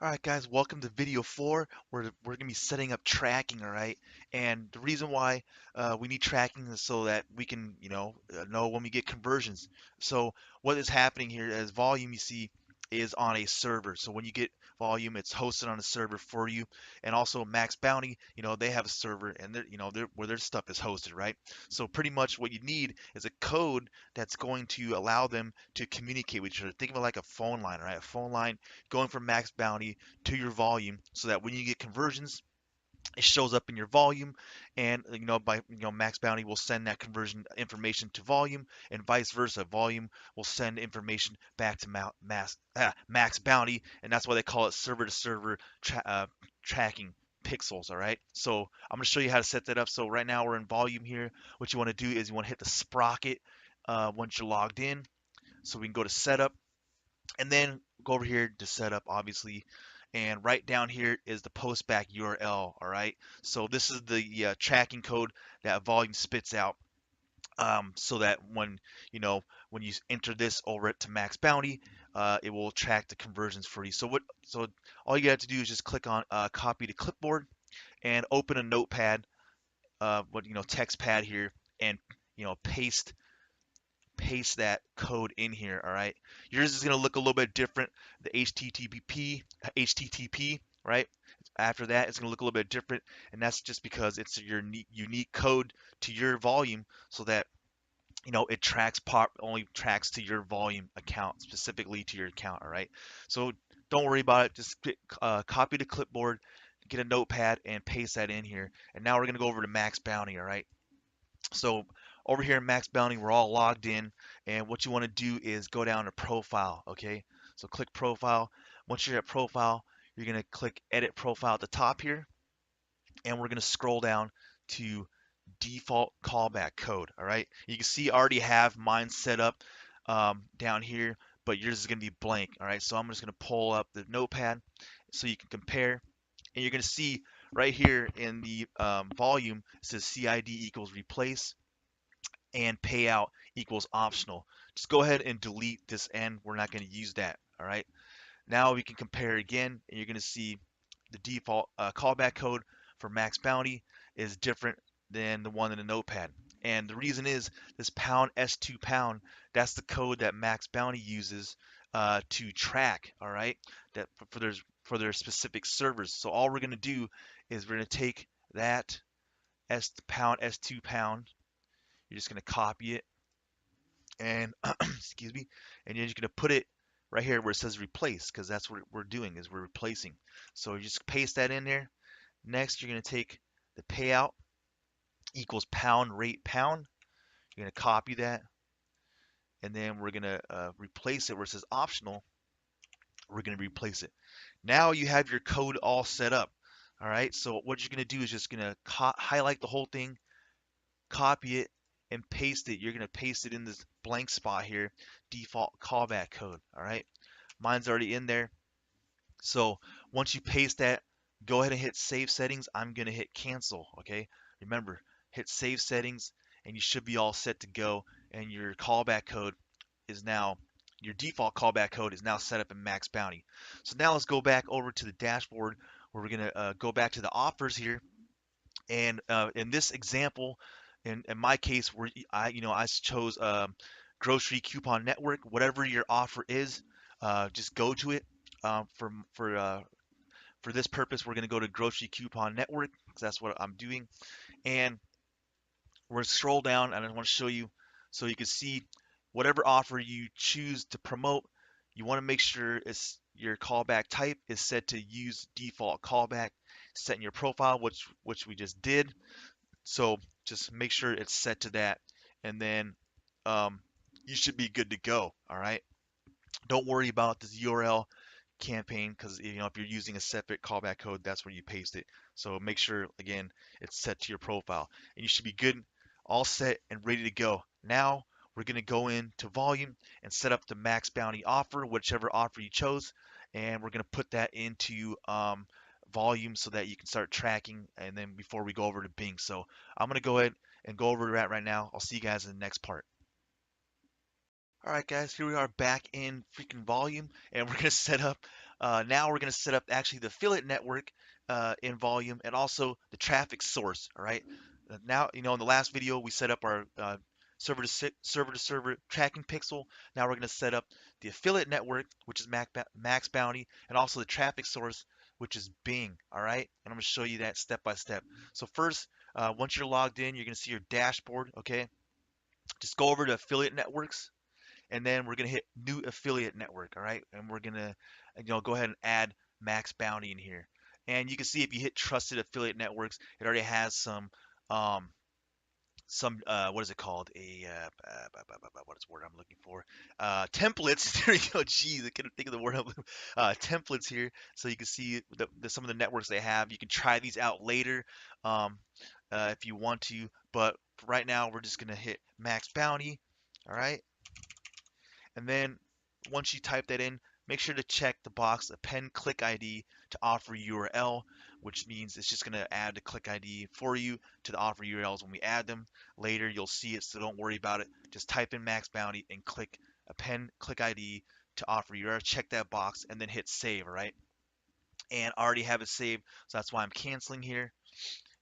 Alright guys, welcome to video 4. We're going to be setting up tracking, alright? And the reason why we need tracking is so that we can, know when we get conversions. So what is happening here is Volumm, you see, is on a server. So when you get Volumm, it's hosted on a server for you. And also Maxbounty, they have a server and they're where their stuff is hosted, right? So pretty much what you need is a code that's going to allow them to communicate with each other. Think of it like a phone line, right? A phone line going from Maxbounty to your Volumm so that when you get conversions, it shows up in your Volumm, and by Maxbounty will send that conversion information to Volumm, and vice versa. Volumm will send information back to Maxbounty, and that's why they call it server to server tracking pixels. All right, so I'm going to show you how to set that up. So right now we're in Volumm here. What you want to do is you want to hit the sprocket once you're logged in, so we can go to setup and then go over here to setup, obviously, and right down here is the postback URL. All right, so this is the tracking code that Volumm spits out, so that when you enter this over to Maxbounty, it will track the conversions for you. So all you have to do is just click on copy to clipboard and open a notepad, text pad here, and paste that code in here. All right, yours is going to look a little bit different. The HTTP, right? After that, it's going to look a little bit different, and that's just because it's your unique code to your Volumm, so that it only tracks to your Volumm account, specifically to your account. All right, so don't worry about it. Just copy to clipboard, get a notepad, and paste that in here. And now we're going to go over to Maxbounty. All right, so over here in Maxbounty, we're all logged in, and what you want to do is go down to profile, okay? So click profile. Once you're at profile, you're going to click edit profile at the top here, and we're going to scroll down to default callback code, all right? You can see I already have mine set up down here, but yours is going to be blank, all right? So I'm just going to pull up the notepad so you can compare, and you're going to see right here in the Volumm, it says CID equals replace and payout equals optional. Just go ahead and delete this N. We're not going to use that. All right. Now we can compare again, and you're going to see the default callback code for Maxbounty is different than the one in the notepad. And the reason is this pound S2 pound, that's the code that Maxbounty uses to track, all right, that for their specific servers. So all we're going to do is we're going to take that S2 pound. You're just going to copy it and excuse me, and you're just going to put it right here where it says replace, because that's what we're doing, is we're replacing. So you just paste that in there. Next, you're going to take the payout equals pound rate pound. You're going to copy that, and then we're going to replace it where it says optional. We're going to replace it. Now you have your code all set up. All right, so what you're going to do is just going to highlight the whole thing, copy it, and paste it. You're going to paste it in this blank spot here, default callback code. All right, mine's already in there. So once you paste that, go ahead and hit save settings. I'm going to hit cancel. Okay, remember, hit save settings, and you should be all set to go. And your default callback code is now set up in Maxbounty. So now let's go back over to the dashboard, where we're going to go back to the offers here. And in this example, in my case, where I chose grocery coupon network. Whatever your offer is, just go to it. For this purpose, we're going to go to grocery coupon network, because that's what I'm doing. And we're going to scroll down, and I want to show you so you can see whatever offer you choose to promote. You want to make sure your callback type is set to use default callback, set in your profile, which we just did. So just make sure it's set to that, and then you should be good to go. All right. Don't worry about this URL campaign, because if you're using a separate callback code, that's where you paste it. So make sure, again, it's set to your profile, and you should be good, all set and ready to go. Now we're going to go into Volumm and set up the Maxbounty offer, whichever offer you chose, and we're going to put that into Volumm so that you can start tracking, and then before we go over to Bing. So I'm going to go ahead and go over that right now. I'll see you guys in the next part. All right, guys, here we are back in freaking Volumm, and we're going to set up Now we're going to set up actually the affiliate network in Volumm and also the traffic source. All right. Now, in the last video we set up our server to server tracking pixel. Now we're going to set up the affiliate network, which is Maxbounty, and also the traffic source, which is Bing. All right. And I'm going to show you that step by step. So first, once you're logged in, you're going to see your dashboard. Okay. Just go over to affiliate networks, and then we're gonna hit new affiliate network. All right, and we're gonna go ahead and add Max Bounty in here. And you can see if you hit trusted affiliate networks, it already has um, what is it called? What is the word I'm looking for? Templates. There you go. Jeez, I couldn't think of the word. Templates here, so you can see some of the networks they have. You can try these out later um, if you want to, but right now we're just gonna hit Max Bounty. All right, and then once you type that in, make sure to check the box append click ID to offer URL, which means it's just going to add the click ID for you to the offer URLs when we add them. Later, you'll see it, so don't worry about it. Just type in Max Bounty and click append click ID to offer URL. Check that box and then hit save, all right? And I already have it saved, so that's why I'm canceling here.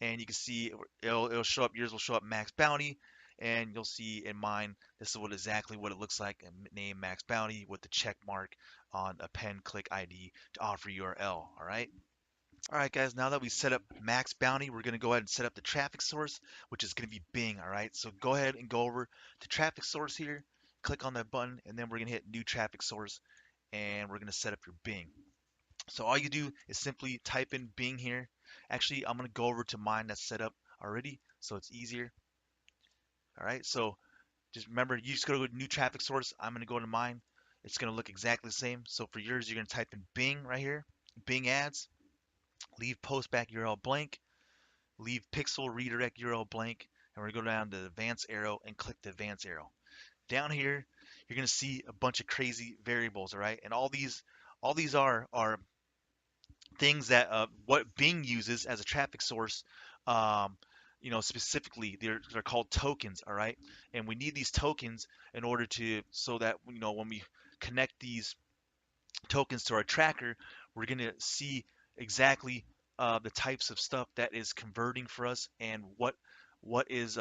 And you can see it'll show up. Yours will show up Max Bounty, and you'll see in mine this is exactly what it looks like. Name Max Bounty with the check mark on append click ID to offer URL. All right, guys. Now that we set up Max Bounty, we're gonna go ahead and set up the traffic source, which is gonna be Bing. All right. So go ahead and go over to traffic source here. Click on that button, and then we're gonna hit new traffic source, and we're gonna set up your Bing. So all you do is simply type in Bing here. Actually, I'm going to go over to mine that's set up already, so it's easier. All right, so just remember, you just go to new traffic source. I'm going to go to mine. It's going to look exactly the same. So for yours, you're going to type in Bing right here, Bing ads, leave postback URL blank, leave pixel redirect URL blank, and we're going to go down to the advanced arrow and click the advanced arrow. Down here, you're going to see a bunch of crazy variables, all right? And all these are things that what Bing uses as a traffic source. Um, specifically, they're called tokens. All right, and we need these tokens in order to so that when we connect these tokens to our tracker, we're gonna see exactly the types of stuff that is converting for us and what is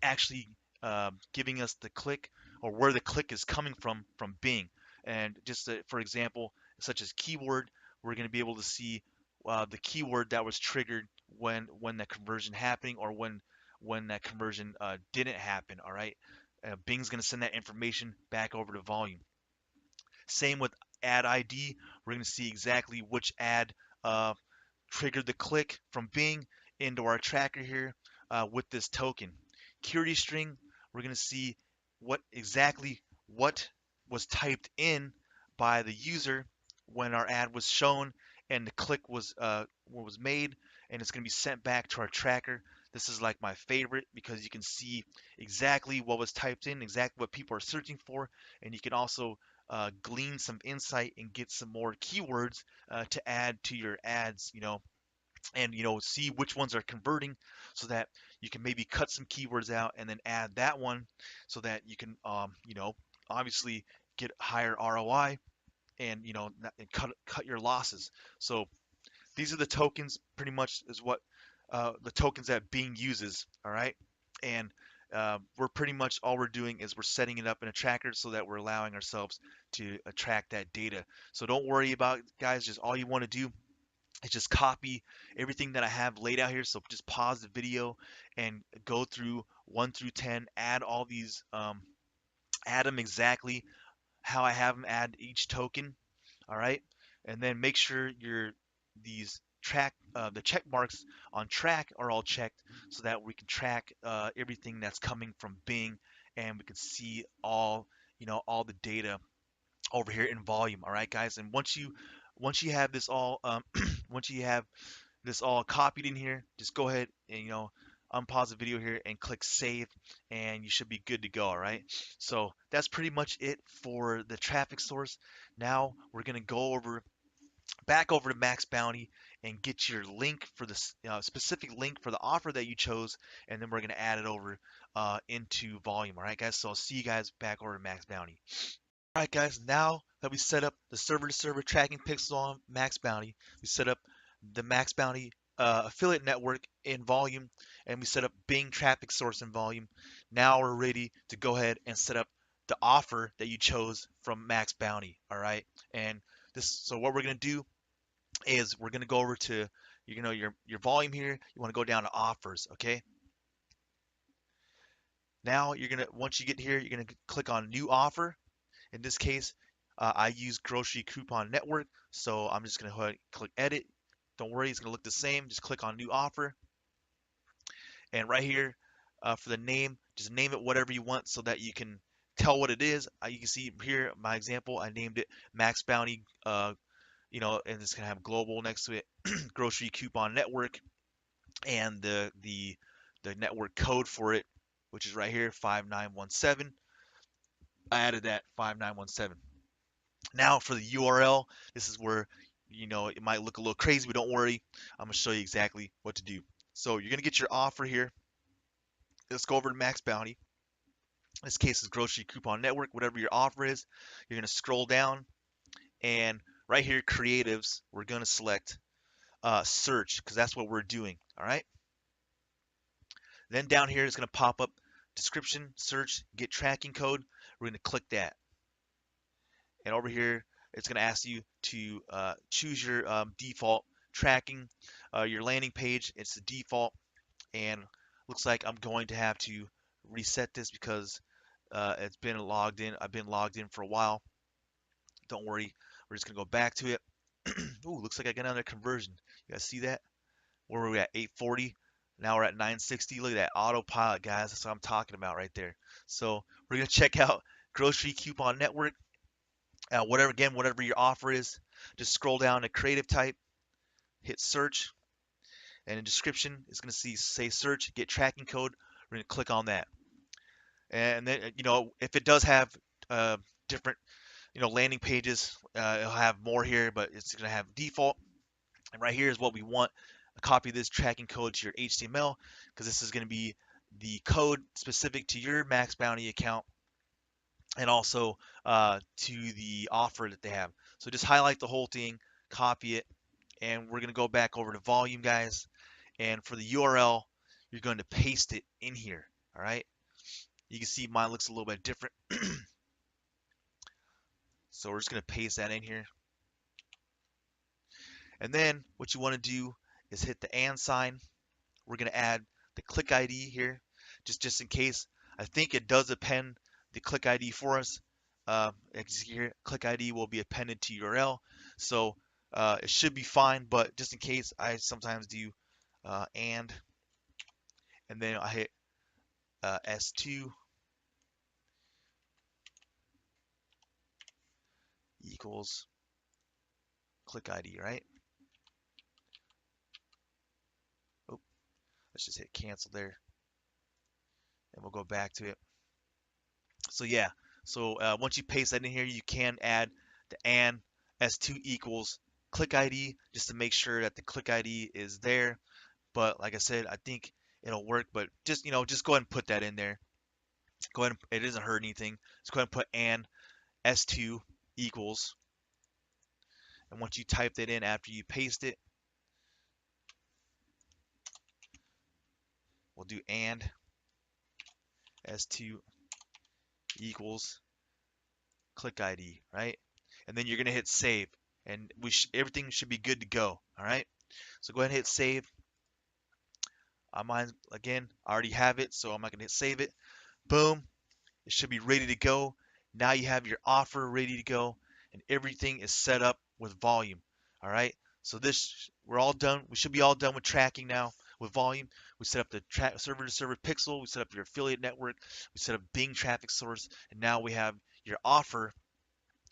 actually giving us the click or where the click is coming from Bing. And just for example, such as keyword, we're going to be able to see the keyword that was triggered when that conversion happening or when that conversion didn't happen. All right, Bing's going to send that information back over to Volumm. Same with ad ID. We're going to see exactly which ad uh, triggered the click from Bing into our tracker here with this token. Query string, we're going to see what was typed in by the user when our ad was shown and the click was made, and it's going to be sent back to our tracker. This is like my favorite because you can see exactly what was typed in, exactly what people are searching for, and you can also glean some insight and get some more keywords to add to your ads, and see which ones are converting so that you can maybe cut some keywords out and then add that one so that you can obviously get higher ROI and and cut your losses. So these are the tokens pretty much is what the tokens that Bing uses. All right, and we're pretty much all we're doing is we're setting it up in a tracker so that we're allowing ourselves to attract that data. So don't worry about it, guys, just all you want to do is just copy everything that I have laid out here. So just pause the video and go through 1 through 10, add all these, add them exactly how I have them add each token. All right. And then make sure these the check marks on track are all checked so that we can track everything that's coming from Bing and we can see all the data over here in Volumm. All right, guys. And once you have this all once you have this all copied in here, just go ahead and unpause the video here and click save, and you should be good to go. All right, so that's pretty much it for the traffic source. Now we're gonna go back over to Max Bounty and get your link for the specific link for the offer that you chose, and then we're gonna add it over into Volumm. All right, guys, so I'll see you guys back over to Max Bounty. All right, guys, now that we set up the server-to-server tracking pixel on Maxbounty, we set up the Maxbounty affiliate network in Volumm, and we set up Bing traffic source in Volumm. Now we're ready to go ahead and set up the offer that you chose from Maxbounty. All right, and so what we're gonna do is we're gonna go over to your Volumm here. You want to go down to offers, okay? Now you're gonna once you get here, you're gonna click on new offer. In this case, I use Grocery Coupon Network, so I'm just going to click Edit. Don't worry, it's going to look the same. Just click on New Offer, and right here for the name, just name it whatever you want so that you can tell what it is. You can see here my example. I named it Max Bounty, and it's going to have global next to it, Grocery Coupon Network, and the network code for it, which is right here, 5917. I added that 5917. Now for the URL, this is where, it might look a little crazy, but don't worry. I'm going to show you exactly what to do. So you're going to get your offer here. Let's go over to Max Bounty. In this case is Grocery Coupon Network, whatever your offer is. You're going to scroll down, and right here, creatives, we're going to select search because that's what we're doing. All right. Then down here is going to pop up description, search, get tracking code. We're going to click that. And over here, it's going to ask you to choose your default tracking, your landing page. It's the default, and looks like I'm going to have to reset this because it's been logged in. I've been logged in for a while. Don't worry, we're just going to go back to it. Ooh, looks like I got another conversion. You guys see that? Where were we at? 840. Now we're at 960. Look at that autopilot, guys. That's what I'm talking about right there. So we're going to check out Grocery Coupon Network. Whatever your offer is, just scroll down to creative type, hit search, and in description, it's going to say search, get tracking code. We're going to click on that. And then, if it does have different, landing pages, it'll have more here, but it's going to have default. And right here is what we want. Copy this tracking code to your HTML because this is going to be the code specific to your Max Bounty account and also to the offer that they have. So just highlight the whole thing, copy it, and we're going to go back over to Volumm, guys. And for the URL, you're going to paste it in here. All right. You can see mine looks a little bit different. So we're just going to paste that in here. And then what you want to do is hit the and sign. We're going to add the click ID here, just in case. I think it does append the click ID for us. As you hear, click ID will be appended to URL, so it should be fine. But just in case, I sometimes do and then I hit S2 equals click ID, right? Oh, let's just hit cancel there, and we'll go back to it. So yeah, so once you paste that in here, you can add the and S2 equals click ID just to make sure that the click ID is there. But like I said, I think it'll work. But just just go ahead and put that in there. Go ahead and it doesn't hurt anything. Just go ahead and put and S2 equals. And once you type that in after you paste it, we'll do and S2 equals click ID, right? And then you're gonna hit save, and everything should be good to go. All right. So go ahead and hit save. Mine again, I already have it, so I'm not gonna hit save it. Boom, it should be ready to go. Now you have your offer ready to go, and everything is set up with Volumm. All right. So we're all done. We should be all done with tracking now with Volumm. We set up the server-to-server pixel. We set up your affiliate network. We set up Bing traffic source, and now we have your offer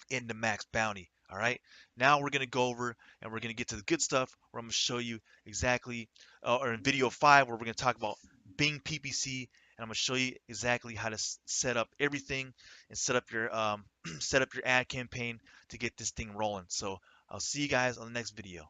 in the Max Bounty. All right. Now we're going to go over and we're going to get to the good stuff where I'm going to show you exactly, or in video 5, where we're going to talk about Bing PPC, and I'm going to show you exactly how to set up everything and set up your set up your ad campaign to get this thing rolling. So I'll see you guys on the next video.